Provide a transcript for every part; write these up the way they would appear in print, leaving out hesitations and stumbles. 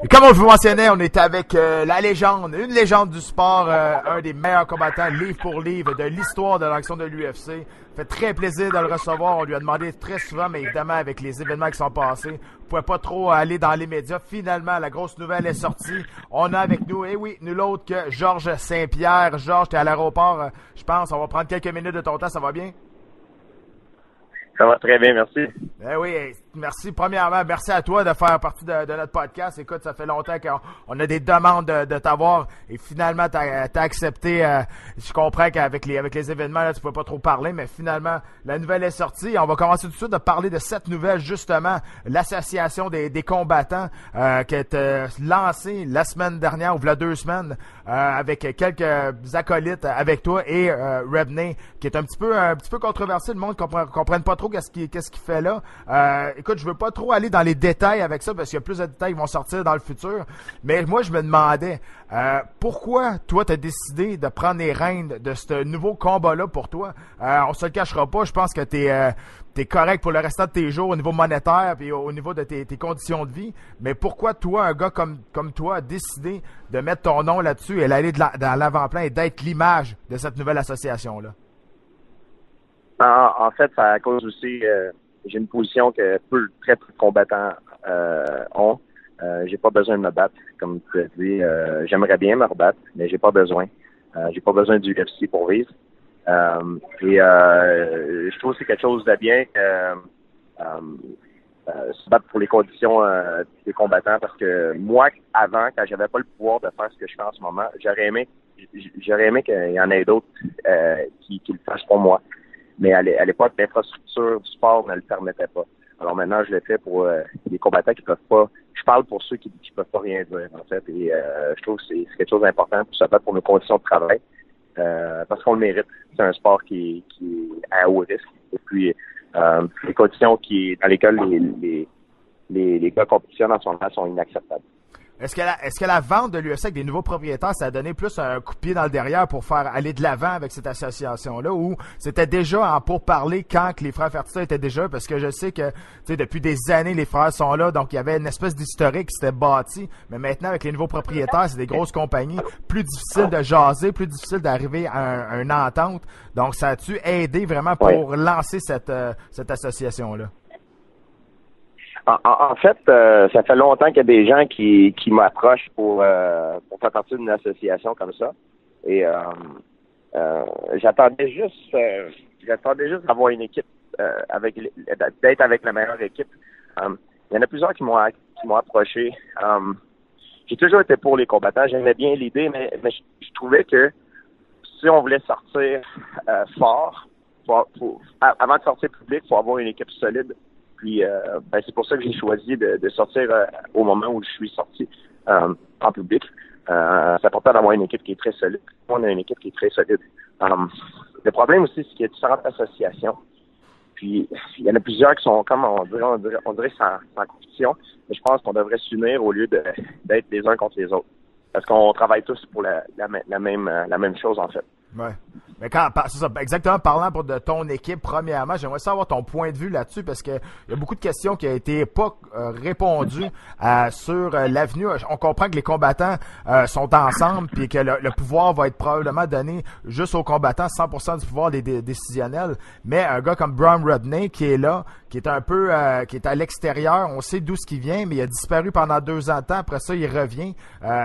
Et comme on vous mentionnait, on était avec la légende, une légende du sport, un des meilleurs combattants, livre pour livre, de l'histoire de l'action de l'UFC. Fait très plaisir de le recevoir. On lui a demandé très souvent, mais évidemment, avec les événements qui sont passés, on pouvait pas trop aller dans les médias. Finalement, la grosse nouvelle est sortie. On a avec nous, eh oui, nul autre que Georges Saint-Pierre. Georges, t'es à l'aéroport, je pense. On va prendre quelques minutes de ton temps, ça va bien? Ça va très bien, merci. Eh oui, merci. Premièrement, merci à toi de faire partie de notre podcast. Écoute, ça fait longtemps qu'on a des demandes de t'avoir et finalement, t'as accepté. Je comprends qu'avec les événements, là, tu pouvais pas trop parler, mais finalement, la nouvelle est sortie. On va commencer tout de suite à parler de cette nouvelle, justement, l'association des combattants qui a été lancée la semaine dernière, ou il y a 2 semaines, avec quelques acolytes avec toi et Rebney, qui est un petit peu controversé. Le monde comprenne pas trop qu'est-ce qu'il fait là. Écoute, je veux pas trop aller dans les détails avec ça parce qu'il y a plus de détails qui vont sortir dans le futur. Mais moi, je me demandais pourquoi toi, tu as décidé de prendre les rênes de ce nouveau combat-là pour toi. On se le cachera pas. Je pense que t'es correct pour le restant de tes jours au niveau monétaire et au niveau de tes conditions de vie. Mais pourquoi toi, un gars comme toi, a décidé de mettre ton nom là-dessus et d'aller dans l'avant-plan et d'être l'image de cette nouvelle association-là? En fait, c'est à cause aussi, j'ai une position que très peu de combattants ont. J'ai pas besoin de me battre, comme tu as dit. J'aimerais bien me rebattre, mais j'ai pas besoin. J'ai pas besoin du UFC pour vivre. Je trouve que c'est quelque chose de bien se battre pour les conditions des combattants, parce que moi, avant, quand j'avais pas le pouvoir de faire ce que je fais en ce moment, j'aurais aimé qu'il y en ait d'autres qui le fassent pour moi. Mais à l'époque, l'infrastructure du sport ne le permettait pas. Alors maintenant, je le fais pour les combattants qui peuvent pas. Je parle pour ceux qui peuvent pas rien dire, en fait. Et je trouve que c'est quelque chose d'important pour se battre pour nos conditions de travail. Parce qu'on le mérite. C'est un sport qui est à haut risque. Et puis les conditions dans lesquelles les gars compétitionnent en ce moment sont inacceptables. Est-ce que la vente de l'UFC avec des nouveaux propriétaires, ça a donné plus un coup de pied dans le derrière pour faire aller de l'avant avec cette association-là, ou c'était déjà en pourparlers quand que les frères Fertitta étaient déjà, parce que je sais que depuis des années, les frères sont là, donc il y avait une espèce d'historique qui s'était bâti, mais maintenant avec les nouveaux propriétaires, c'est des grosses compagnies, plus difficile de jaser, plus difficile d'arriver à une entente, donc ça a-tu aidé vraiment pour lancer cette association-là? En fait, ça fait longtemps qu'il y a des gens qui m'approchent pour faire partie d'une association comme ça. Et j'attendais juste d'avoir une équipe d'être avec la meilleure équipe. Il y en a plusieurs qui m'ont approché. J'ai toujours été pour les combattants. J'aimais bien l'idée, mais je trouvais que si on voulait sortir fort, avant de sortir public, il faut avoir une équipe solide. Puis c'est pour ça que j'ai choisi de sortir au moment où je suis sorti en public. C'est important d'avoir une équipe qui est très solide. On a une équipe qui est très solide. Le problème aussi, c'est qu'il y a différentes associations. Puis il y en a plusieurs qui sont comme on dirait sans compétition. Mais je pense qu'on devrait s'unir au lieu d'être les uns contre les autres. Parce qu'on travaille tous pour la même chose, en fait. Ouais. Mais c'est ça, exactement, parlant de ton équipe, premièrement, j'aimerais savoir ton point de vue là-dessus, parce que il y a beaucoup de questions qui ont été pas répondues sur l'avenue. On comprend que les combattants sont ensemble, puis que le pouvoir va être probablement donné juste aux combattants, 100% du pouvoir des décisionnels. Mais un gars comme Bron Rebney qui est là, qui est un peu qui est à l'extérieur, on sait d'où ce qui vient, mais il a disparu pendant 2 ans de temps. Après ça, il revient.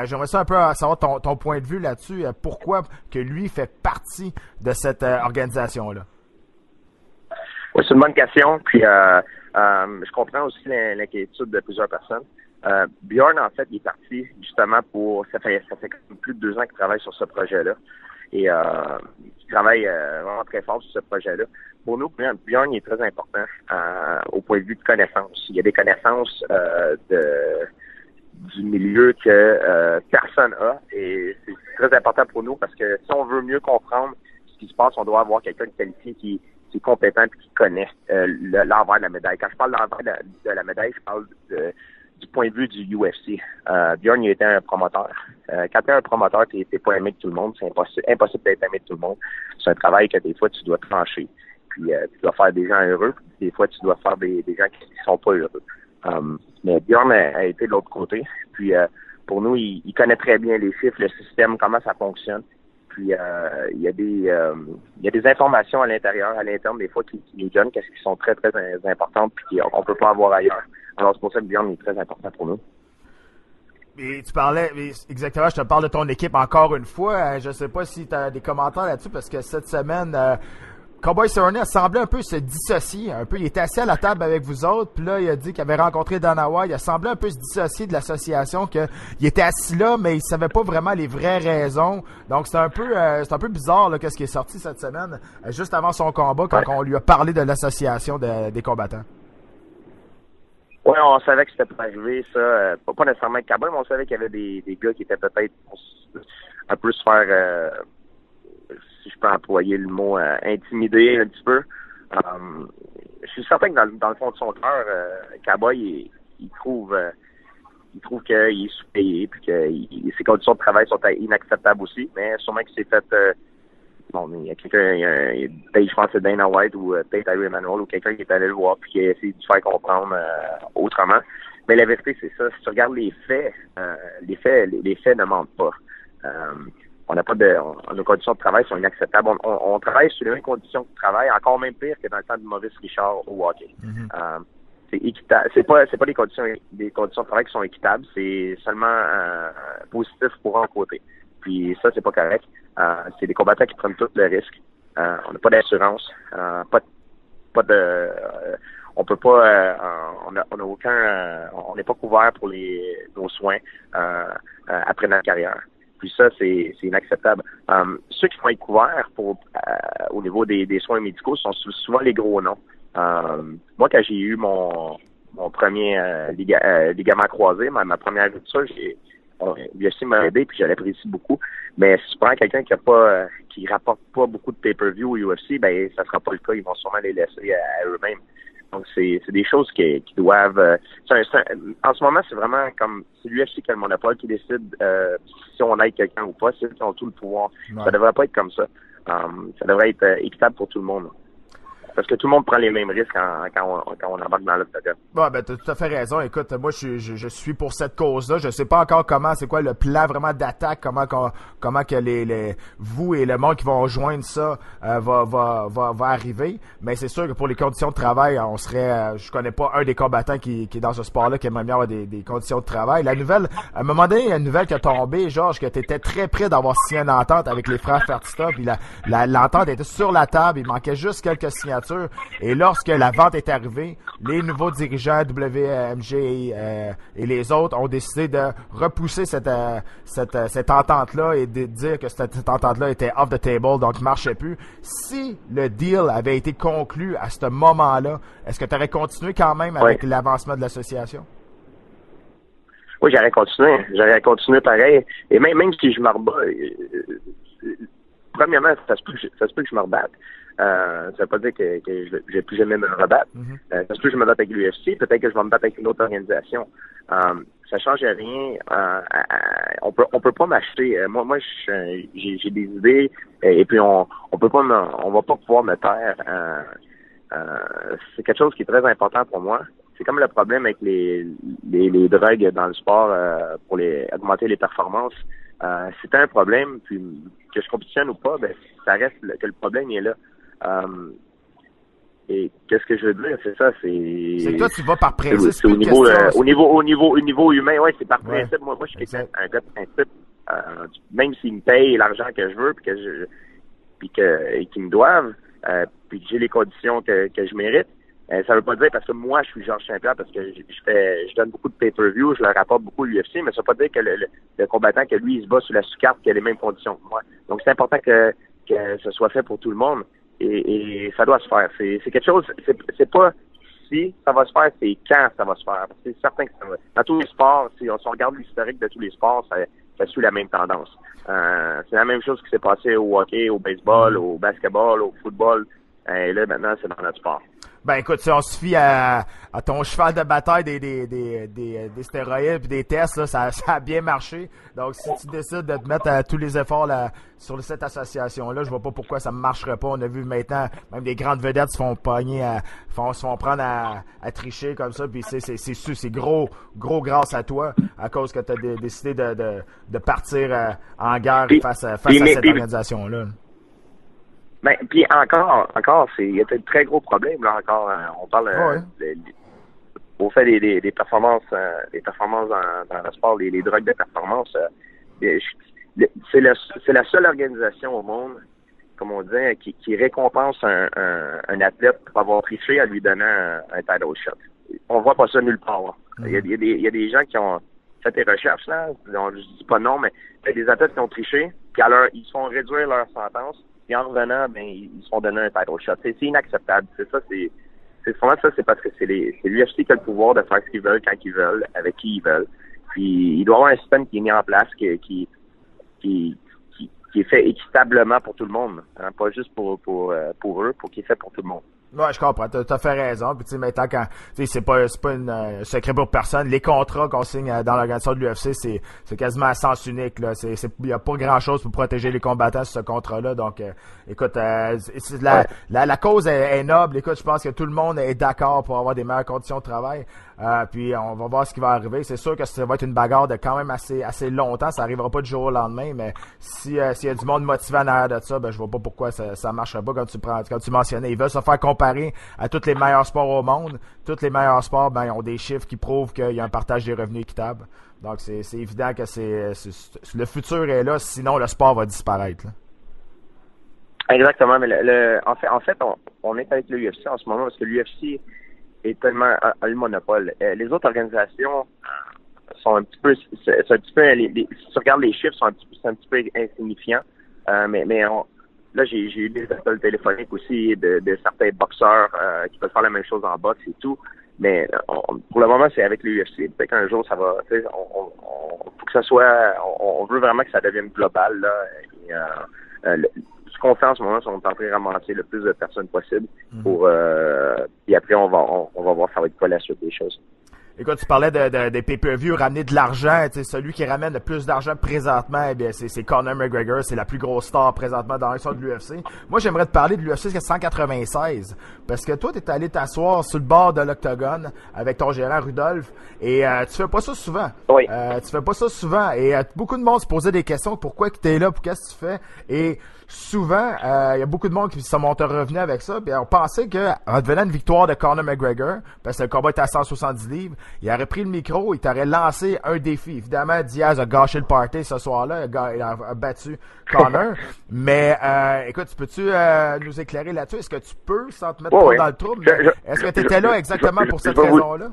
J'aimerais ça un peu savoir ton point de vue là-dessus. Pourquoi que lui fait partie de cette organisation-là? Oui, c'est une bonne question. Puis je comprends aussi l'inquiétude de plusieurs personnes. Bjorn, en fait, il est parti justement ça fait plus de 2 ans qu'il travaille sur ce projet-là. Et il travaille vraiment très fort sur ce projet-là. Pour nous, Bjorn est très important au point de vue de connaissances. Il y a des connaissances du milieu que personne a, et c'est très important pour nous parce que si on veut mieux comprendre ce qui se passe, on doit avoir quelqu'un de qualifié qui est compétent et qui connaît l'envers de la médaille. Quand je parle de l'envers de la médaille, je parle du point de vue du UFC. Bjorn, il était un promoteur. Quand tu es un promoteur, tu n'es pas aimé de tout le monde. C'est impossible d'être aimé de tout le monde. C'est un travail que des fois, tu dois trancher. Puis tu dois faire des gens heureux. Puis des fois, tu dois faire des gens qui sont pas heureux. Mais Bjorn a été de l'autre côté. Puis pour nous, il connaît très bien les chiffres, le système, comment ça fonctionne. Puis il y a des informations à l'interne des fois qui nous donnent qu'est-ce qui sont très, très importantes puis qu'on peut pas avoir ailleurs. Alors c'est pour ça que Bjorn est très important pour nous. Et tu parlais, exactement, je te parle de ton équipe encore une fois. Je sais pas si tu as des commentaires là-dessus parce que cette semaine, Cowboy Cerrone a semblé un peu se dissocier. Un peu, il était assis à la table avec vous autres, puis là, il a dit qu'il avait rencontré Danawa. Il a semblé un peu se dissocier de l'association, qu'il était assis là, mais il savait pas vraiment les vraies raisons. Donc, c'est un peu bizarre, là, qu'est-ce qui est sorti cette semaine, juste avant son combat, quand on lui a parlé de l'association des combattants. Oui, on savait que c'était pas arrivé, ça. Pas nécessairement avec Cowboy, mais on savait qu'il y avait des gars qui étaient peut-être un peu se faire, si je peux employer le mot, intimider un petit peu. Je suis certain que dans le fond de son cœur, Cowboy, il trouve qu'il est sous-payé, puis que ses conditions de travail sont inacceptables aussi. Mais sûrement qu'il s'est fait... il y a quelqu'un, peut-être je pense que c'est Dana White ou peut-être Harry Emanuel ou quelqu'un qui est allé le voir puis qui a essayé de faire comprendre autrement. Mais la vérité, c'est ça. Si tu regardes les faits ne mentent pas. On n'a pas nos conditions de travail sont inacceptables. On travaille sur les mêmes conditions de travail, encore même pire que dans le temps de Maurice Richard au hockey. Mm-hmm. C'est équitable. C'est pas des conditions de travail qui sont équitables. C'est seulement positif pour un côté. Puis ça, c'est pas correct. C'est des combattants qui prennent tout le risque. On n'a pas d'assurance, pas de, on peut pas, on n'a aucun, on n'est pas couvert pour nos soins après notre carrière. Puis ça, c'est inacceptable. Ceux qui vont être couverts au niveau des soins médicaux sont souvent les gros noms. Moi, quand j'ai eu mon premier ligament croisé, ma première rupture, UFC m'a aidé puis je l'apprécie beaucoup. Mais si tu prends quelqu'un qui rapporte pas beaucoup de pay-per-view au UFC, ben ça sera pas le cas. Ils vont sûrement les laisser à eux-mêmes. Donc c'est des choses qui doivent. En ce moment, c'est vraiment comme c'est l'UFC qui a le monopole qui décide si on aide quelqu'un ou pas. C'est eux qui ont tout le pouvoir. Ouais. Ça devrait pas être comme ça. Ça devrait être équitable pour tout le monde. Parce que tout le monde prend les mêmes risques quand on embarque dans l'octogone. Bon, ben, t'as tout à fait raison. Écoute, moi, je suis pour cette cause-là. Je sais pas encore c'est quoi le plan vraiment d'attaque, comment que vous et le monde qui vont rejoindre ça va arriver. Mais c'est sûr que pour les conditions de travail, je connais pas un des combattants qui est dans ce sport-là qui aimerait bien avoir des conditions de travail. La nouvelle, à un moment donné, il y a une nouvelle qui a tombé, Georges, que t'étais très près d'avoir signé une entente avec les frères Fertitta, puis l'entente était sur la table, il manquait juste quelques signatures. Et lorsque la vente est arrivée, les nouveaux dirigeants WMG et les autres ont décidé de repousser cette entente-là et de dire que cette entente-là était off the table, donc ne marchait plus. Si le deal avait été conclu à ce moment-là, est-ce que tu aurais continué quand même avec l'avancement de l'association? Oui, j'aurais continué pareil. Et même si je me rebats, premièrement, ça se peut que je me rebatte. Ça veut pas dire que je vais plus jamais me rebattre. Mm-hmm. Ça se peut que je me batte avec l'UFC, peut-être que je vais me battre avec une autre organisation. Ça change rien. On peut pas m'acheter. Moi, j'ai des idées et puis on va pas pouvoir me taire. C'est quelque chose qui est très important pour moi. C'est comme le problème avec les drogues dans le sport pour augmenter les performances. C'est un problème, puis que je compétitionne ou pas, ben ça reste que le problème est là. Et qu'est-ce que je veux dire, c'est ça, c'est que toi tu vas par principe. C'est au niveau humain, ouais, c'est par principe. Moi je suis un gars de principe. Même s'ils me payent l'argent que je veux, puis qu'ils me doivent, puis que j'ai les conditions que je mérite. Ça veut pas dire parce que moi je suis Georges Saint-Pierre parce que je donne beaucoup de pay-per-view, je leur rapporte beaucoup l'UFC, mais ça veut pas dire que le combattant que lui il se bat sur la sous-carte qui a les mêmes conditions que moi. Donc c'est important que ce soit fait pour tout le monde et ça doit se faire. C'est quelque chose, c'est pas si ça va se faire, c'est quand ça va se faire. C'est certain que ça va. Dans tous les sports, si on regarde l'historique de tous les sports, ça suit la même tendance. C'est la même chose qui s'est passé au hockey, au baseball, au basketball, au football. Et là, maintenant, c'est dans notre sport. Ben écoute, si on se fie à ton cheval de bataille des stéroïdes et des tests, là, ça a bien marché. Donc si tu décides de te mettre tous les efforts là, sur cette association-là, je vois pas pourquoi ça ne marcherait pas. On a vu maintenant, même des grandes vedettes se font pogner, se font prendre à tricher comme ça. Puis c'est gros grâce à toi, à cause que tu as décidé de partir en guerre face à cette organisation-là. Ben, puis encore, il y a un très gros problème, là, encore. On parle, au fait des performances, dans le sport, les drogues de performance. C'est la seule organisation au monde, comme on dit, qui récompense un athlète pour avoir triché en lui donnant un title shot. On voit pas ça nulle part. Il y a des gens qui ont fait des recherches, là. Je dis pas non, mais il y a des athlètes qui ont triché, puis alors, ils se font réduire leur sentence. Et en revenant, ben, ils se font donner un title shot. C'est inacceptable. C'est souvent ça, c'est parce que c'est l'UFC qui a le pouvoir de faire ce qu'ils veulent, quand ils veulent, avec qui ils veulent. Puis, il doit y avoir un système qui est mis en place, qui est fait équitablement pour tout le monde. Hein, pas juste pour eux, pour qu'il est fait pour tout le monde. Ouais, je comprends. T'as fait raison. Puis tu sais, maintenant, quand c'est pas un secret pour personne. Les contrats qu'on signe dans l'organisation de l'UFC, c'est quasiment à sens unique. Là. Il y a pas grand chose pour protéger les combattants sur ce contrat-là. Donc, écoute, la cause est noble. Écoute, je pense que tout le monde est d'accord pour avoir des meilleures conditions de travail. Puis on va voir ce qui va arriver. C'est sûr que ça va être une bagarre de quand même assez longtemps. Ça arrivera pas du jour au lendemain, mais s'il y a du monde motivé en arrière de ça, ben je vois pas pourquoi ça marcherait pas comme tu mentionnais. Ils veulent se faire comparer à tous les meilleurs sports au monde. Tous les meilleurs sports, ben ils ont des chiffres qui prouvent qu'il y a un partage des revenus équitable. Donc c'est évident que le futur est là, sinon le sport va disparaître. Là. Exactement, mais en fait, on est avec le UFC en ce moment parce que l'UFC est tellement a le monopole. Les autres organisations sont un petit peu, si tu regardes les chiffres, c'est un petit peu insignifiant. Mais là, j'ai eu des appels téléphoniques aussi de certains boxeurs qui peuvent faire la même chose en boxe et tout. Mais pour le moment, c'est avec le UFC. Peut-être qu'un jour, ça va. Faut que ça soit. On veut vraiment que ça devienne global là. Et, ce qu'on fait en ce moment, c'est qu'on est en train de ramasser le plus de personnes possible pour puis après on va voir ça va être quoi la suite des choses. Écoute, tu parlais des pay-per-view, ramener de l'argent. Celui qui ramène le plus d'argent présentement, eh bien, c'est Conor McGregor. C'est la plus grosse star présentement dans l'histoire de l'UFC. Moi, j'aimerais te parler de l'UFC 196. Parce que toi, t'es allé t'asseoir sur le bord de l'octogone avec ton gérant Rudolph. Et tu fais pas ça souvent. Oui. Tu fais pas ça souvent. Et beaucoup de monde se posait des questions. Pourquoi tu es là? Pour qu'est-ce que tu fais? Et souvent, il y a beaucoup de monde qui sont revenus avec ça. Puis on pensait qu'en devenant une victoire de Conor McGregor, parce que le combat était à 170 livres, il aurait pris le micro, il t'aurait lancé un défi. Évidemment, Diaz a gâché le party ce soir-là, il a battu Conor. Mais écoute, peux-tu nous éclairer là-dessus? Est-ce que tu peux, sans te mettre trop dans le trouble, est-ce que tu étais là exactement pour cette raison-là?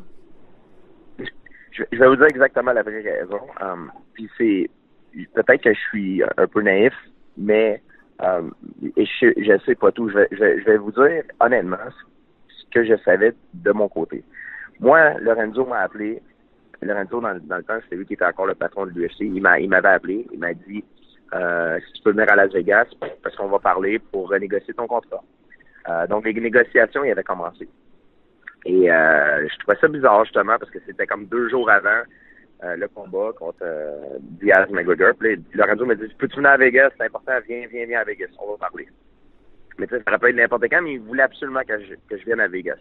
Je vais vous dire exactement la vraie raison. Puis c'est peut-être que je suis un peu naïf, mais et je sais pas tout. Je vais vous dire honnêtement ce que je savais de mon côté. Moi, Lorenzo m'a appelé. Lorenzo, dans le temps, c'était lui qui était encore le patron de l'UFC. Il m'avait appelé. Il m'a dit si tu peux venir à Las Vegas, parce qu'on va parler pour renégocier ton contrat. Donc, les négociations, il avaient commencé. Et je trouvais ça bizarre, justement, parce que c'était comme 2 jours avant le combat contre Diaz McGregor. Puis Lorenzo m'a dit peux-tu venir à Vegas? C'est important, viens à Vegas, on va parler. Mais tu sais, ça aurait pu être n'importe quand, mais il voulait absolument que je vienne à Vegas.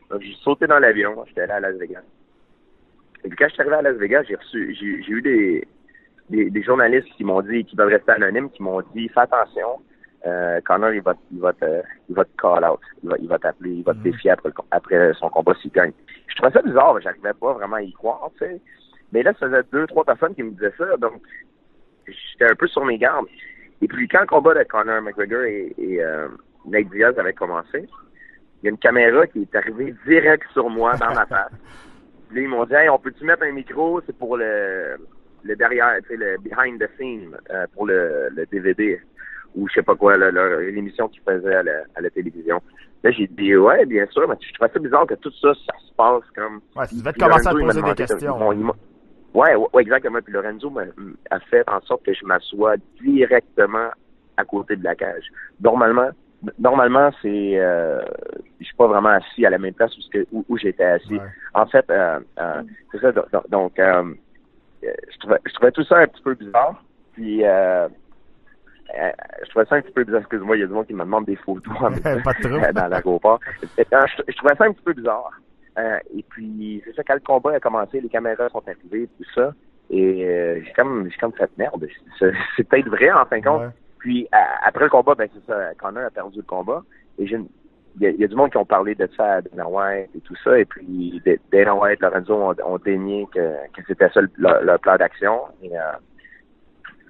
Donc, j'ai sauté dans l'avion, j'étais allé à Las Vegas. Et puis quand je suis arrivé à Las Vegas, j'ai eu des journalistes qui m'ont dit, qui veulent rester anonymes, qui m'ont dit fais attention, Conor il va te call out, il va t'appeler, il va te défier après son combat s'il gagne. Je trouvais ça bizarre, j'arrivais pas vraiment à y croire, tu sais. Mais là, ça faisait 2-3 personnes qui me disaient ça, donc j'étais un peu sur mes gardes. Et puis quand le combat de Conor McGregor et Nate Diaz avait commencé, il y a une caméra qui est arrivée direct sur moi dans ma face. Puis là, ils m'ont dit hey, on peut-tu mettre un micro, c'est pour le derrière, tu sais, le behind the scene, pour le DVD, ou je sais pas quoi, une émission qu'ils faisaient à la télévision. Là, j'ai dit ouais, bien sûr, mais je trouvais ça bizarre que tout ça se passe comme. Ouais, tu devais te commencer à te poser des questions. Ouais, exactement. Puis Lorenzo a fait en sorte que je m'assoie directement à côté de la cage. Normalement, normalement, je suis pas vraiment assis à la même place où j'étais assis. Ouais. En fait, c'est ça. Donc, je trouvais tout ça un petit peu bizarre. Puis, je trouvais ça un petit peu bizarre. Excuse-moi, il y a du monde qui me demande des photos en même temps, Pas de trouble. dans l'aéroport. Je trouvais ça un petit peu bizarre. Et puis, c'est ça, quand le combat a commencé, les caméras sont arrivées, tout ça. Et j'ai comme fait merde. C'est peut-être vrai, en fin de compte. Ouais. Puis, après le combat, ben c'est ça, Conor a perdu le combat. Et il y a du monde qui ont parlé de ça à Dana White et tout ça. Et puis, Dana White, Lorenzo ont dénié que c'était ça leur plan d'action. Et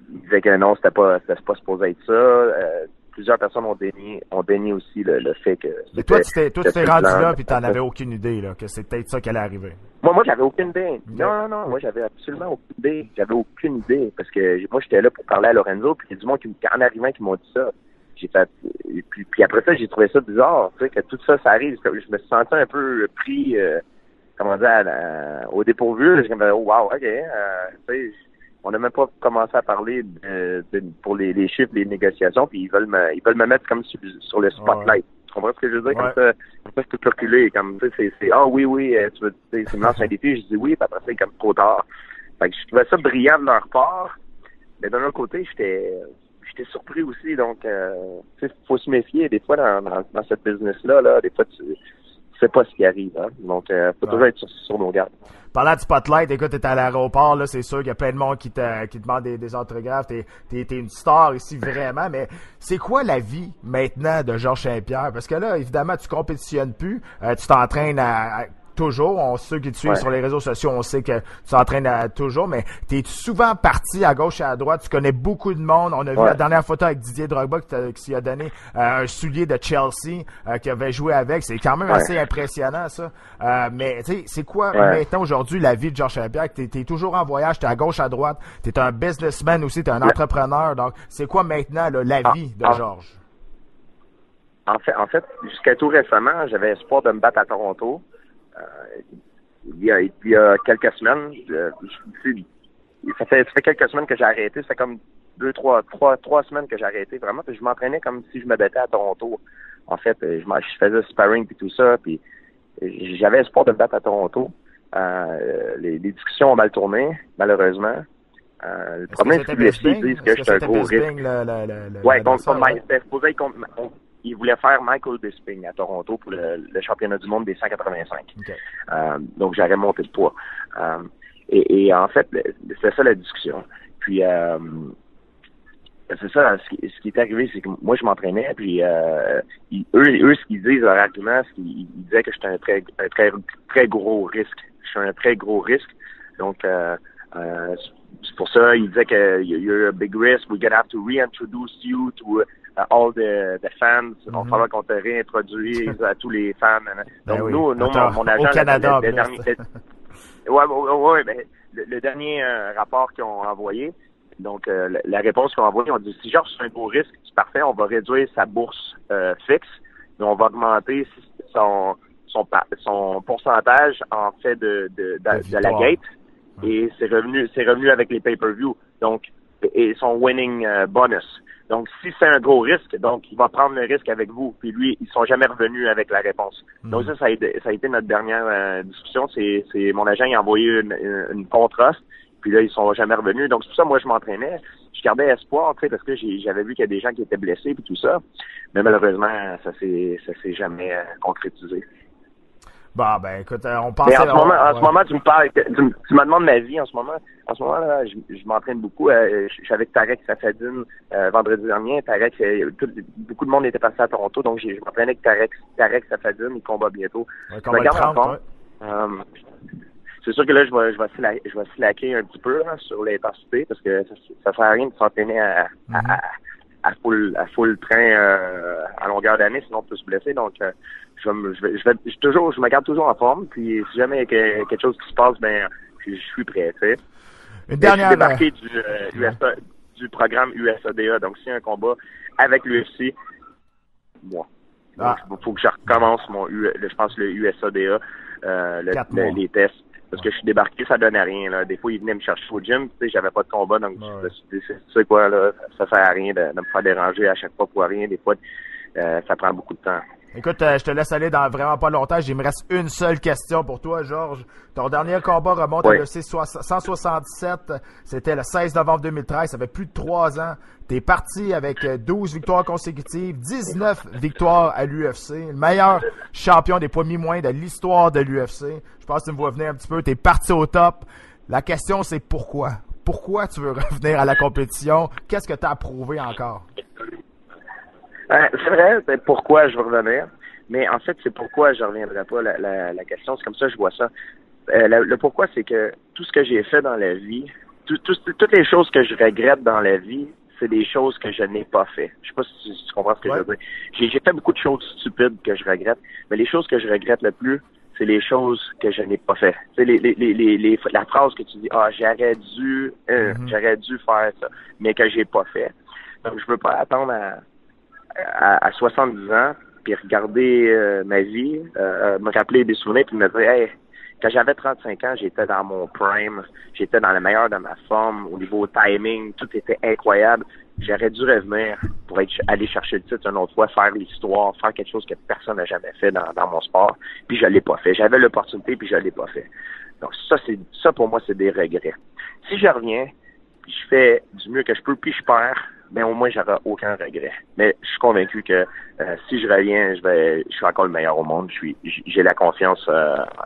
ils disaient que non, c'était pas supposé être ça. Plusieurs personnes ont dénié aussi le fait que... Mais toi, tu t'es rendu là puis t'en avais avais aucune idée, là, que c'est peut-être ça qui allait arriver. Moi, j'avais aucune idée. Okay. Non, moi, j'avais absolument aucune idée. J'avais aucune idée parce que moi, j'étais là pour parler à Lorenzo, puis il y a du monde en arrivant qui m'ont dit ça. J'ai fait, et puis après ça, j'ai trouvé ça bizarre, tu sais, que tout ça arrive. Je me suis senti un peu pris, comment dire, au dépourvu. J'ai dit, oh, wow, ok, tu sais, on n'a même pas commencé à parler pour les chiffres, les négociations, puis ils veulent me mettre comme sur le spotlight. Tu comprends ce que je veux dire? Ouais. Comme ça, je peux reculer. Comme, tu sais, c'est, oui, tu veux, c'est me lancer un défi. Je dis oui, puis après ça, c'est comme trop tard. Fait que je trouvais ça brillant de leur part. Mais d'un autre côté, j'étais surpris aussi. Donc, tu sais, faut se méfier. Des fois, dans cette business-là, là, des fois, tu sais pas ce qui arrive. Hein? Donc, faut toujours être sur nos gardes. Parlant du spotlight, écoute, t'es à l'aéroport, là, c'est sûr qu'il y a plein de monde qui demande des autographes. T'es une star ici, vraiment, mais c'est quoi la vie maintenant de Georges Saint-Pierre? Parce que là, évidemment, tu compétitionnes plus, tu t'entraînes toujours. Ceux qui te suivent sur les réseaux sociaux, on sait que tu t'entraînes toujours, mais t'es souvent parti à gauche et à droite. Tu connais beaucoup de monde. On a vu la dernière photo avec Didier Drogba qui s'y a donné un soulier de Chelsea qui avait joué avec. C'est quand même assez impressionnant, ça. Mais tu sais, c'est quoi maintenant aujourd'hui la vie de Georges Saint-Pierre? T'es toujours en voyage, t'es à gauche, à droite. T'es un businessman aussi, t'es un entrepreneur. Donc, c'est quoi maintenant là, la vie de Georges? En fait, jusqu'à tout récemment, j'avais espoir de me battre à Toronto. Il y a quelques semaines, ça fait quelques semaines que j'ai arrêté. Ça fait comme trois semaines que j'ai arrêté vraiment. Puis je m'entraînais comme si je me battais à Toronto. En fait, je faisais sparring puis tout ça. Puis j'avais espoir de me battre à Toronto. Les discussions ont mal tourné, malheureusement. Le problème, c'est que les filles disent que j'étais un gros risque. Il voulait faire Michael Bisping à Toronto pour le championnat du monde des 185. Okay. Donc, j'aurais monté le poids. Et en fait, c'est ça la discussion. Puis, c'est ça, ce qui est arrivé, c'est que moi, je m'entraînais, puis eux, ce qu'ils disent, leur argument, c'est qu'ils disaient que j'étais un très gros risque. Je suis un très gros risque. Donc, c'est pour ça, ils disaient que you're a big risk. We're gonna have to reintroduce you to all the fans. Il va falloir qu'on te réintroduise à tous les fans. Donc, nous, mon agent, au Canada, le dernier, le dernier rapport qu'ils ont envoyé, donc la réponse qu'ils ont envoyée, on dit si Georges c'est un gros risque, c'est parfait, on va réduire sa bourse fixe, mais on va augmenter son pourcentage en fait de la gate. Et c'est revenu avec les pay-per-view. Donc, et son winning bonus. Donc, si c'est un gros risque, donc il va prendre le risque avec vous. Puis lui, ils sont jamais revenus avec la réponse. Donc ça a été notre dernière discussion. C'est mon agent il a envoyé une contre-offre. Puis là, ils sont jamais revenus. Donc c'est pour ça, moi, je m'entraînais. Je gardais espoir, tu sais, parce que j'avais vu qu'il y a des gens qui étaient blessés puis tout ça. Mais malheureusement, ça s'est jamais concrétisé. Bon, ben, écoute, on pense. Mais en ce moment, tu me parles, tu me demandes ma vie en ce moment. En ce moment, là, je m'entraîne beaucoup. Je suis avec Tarek Safadine vendredi dernier. Tarek, beaucoup de monde était passé à Toronto, donc je m'entraîne avec Tarek Safadine. Il combat bientôt. Je me garde en forme. C'est sûr que là, je vais slacker un petit peu là, sur l'intensité parce que ça sert à rien de s'entraîner à full train à longueur d'année, sinon on peut se blesser. Donc je me garde toujours en forme, puis si jamais il y a quelque chose qui se passe, ben je suis prêt, tu sais. Une dernière. Je suis débarqué du programme USADA, donc s'il y a un combat avec l'UFC, moi. Il faut que je recommence je pense le USADA, les tests. Parce que je suis débarqué, ça donnait rien, là. Des fois, ils venaient me chercher au gym, tu sais, j'avais pas de combat, donc je me suis dit, tu sais quoi, là, ça sert à rien de me faire déranger à chaque fois pour rien. Des fois, ça prend beaucoup de temps. Écoute, je te laisse aller dans vraiment pas longtemps. Il me reste une seule question pour toi, Georges. Ton dernier combat remonte à l'UFC 177. C'était le 16 novembre 2013. Ça fait plus de 3 ans. T'es parti avec 12 victoires consécutives, 19 victoires à l'UFC. Le meilleur champion des poids mi-moins de l'histoire de l'UFC. Je pense que tu me vois venir un petit peu. T'es parti au top. La question, c'est pourquoi? Pourquoi tu veux revenir à la compétition? Qu'est-ce que tu as prouvé encore? C'est vrai, pourquoi je veux revenir, mais en fait, c'est pourquoi je reviendrai pas. La question, c'est comme ça que je vois ça. Le pourquoi, c'est que tout ce que j'ai fait dans la vie, toutes les choses que je regrette dans la vie, c'est des choses que je n'ai pas fait. Je sais pas si tu comprends ce que je veux dire. J'ai fait beaucoup de choses stupides que je regrette, mais les choses que je regrette le plus, c'est les choses que je n'ai pas fait. Tu sais, la phrase que tu dis, j'aurais dû faire ça, mais que j'ai pas fait. Donc, je veux pas attendre à 70 ans, puis regarder ma vie, me rappeler des souvenirs, puis me dire, hey, quand j'avais 35 ans, j'étais dans mon prime, j'étais dans le meilleur de ma forme, au niveau timing, tout était incroyable. J'aurais dû revenir pour aller chercher le titre une autre fois, faire l'histoire, faire quelque chose que personne n'a jamais fait dans mon sport, puis je l'ai pas fait. J'avais l'opportunité, puis je l'ai pas fait. Donc ça pour moi, c'est des regrets. Si je reviens, puis je fais du mieux que je peux, puis je perds, ben au moins j'aurai aucun regret. Mais je suis convaincu que si je reviens, je suis encore le meilleur au monde. J'ai la confiance,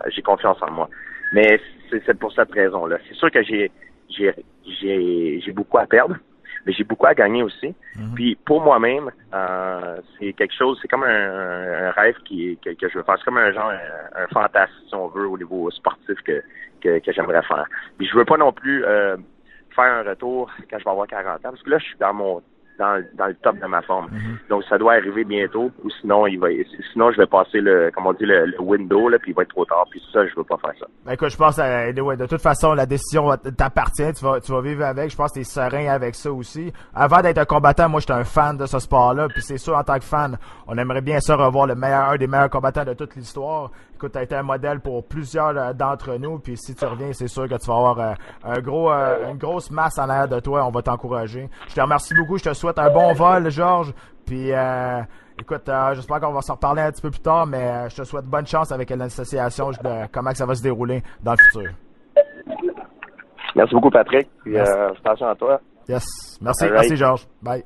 j'ai confiance en moi. Mais c'est pour cette raison-là. C'est sûr que j'ai beaucoup à perdre, mais j'ai beaucoup à gagner aussi. Mm-hmm. Puis pour moi-même, c'est quelque chose, c'est comme un rêve que je veux faire. C'est comme un fantasme, si on veut, au niveau sportif que j'aimerais faire. Puis je veux pas non plus faire un retour quand je vais avoir 40 ans, parce que là, je suis dans le top de ma forme. Mm-hmm. Donc, ça doit arriver bientôt, ou sinon, je vais passer le window, là, puis il va être trop tard, puis ça, je veux pas faire ça. Ben, écoute, je pense, de toute façon, la décision t'appartient, tu vas vivre avec, je pense que t'es serein avec ça aussi. Avant d'être un combattant, moi, j'étais un fan de ce sport-là, puis c'est sûr, en tant que fan, on aimerait bien ça revoir un des meilleurs combattants de toute l'histoire. Écoute, t'as été un modèle pour plusieurs d'entre nous, puis si tu reviens, c'est sûr que tu vas avoir une grosse masse en arrière de toi, on va t'encourager. Je te remercie beaucoup, je te souhaite un bon vol, Georges, puis écoute, j'espère qu'on va s'en reparler un petit peu plus tard, mais je te souhaite bonne chance avec l'association de comment que ça va se dérouler dans le futur. Merci beaucoup, Patrick, puis attention à toi. Yes, merci, Georges. Bye.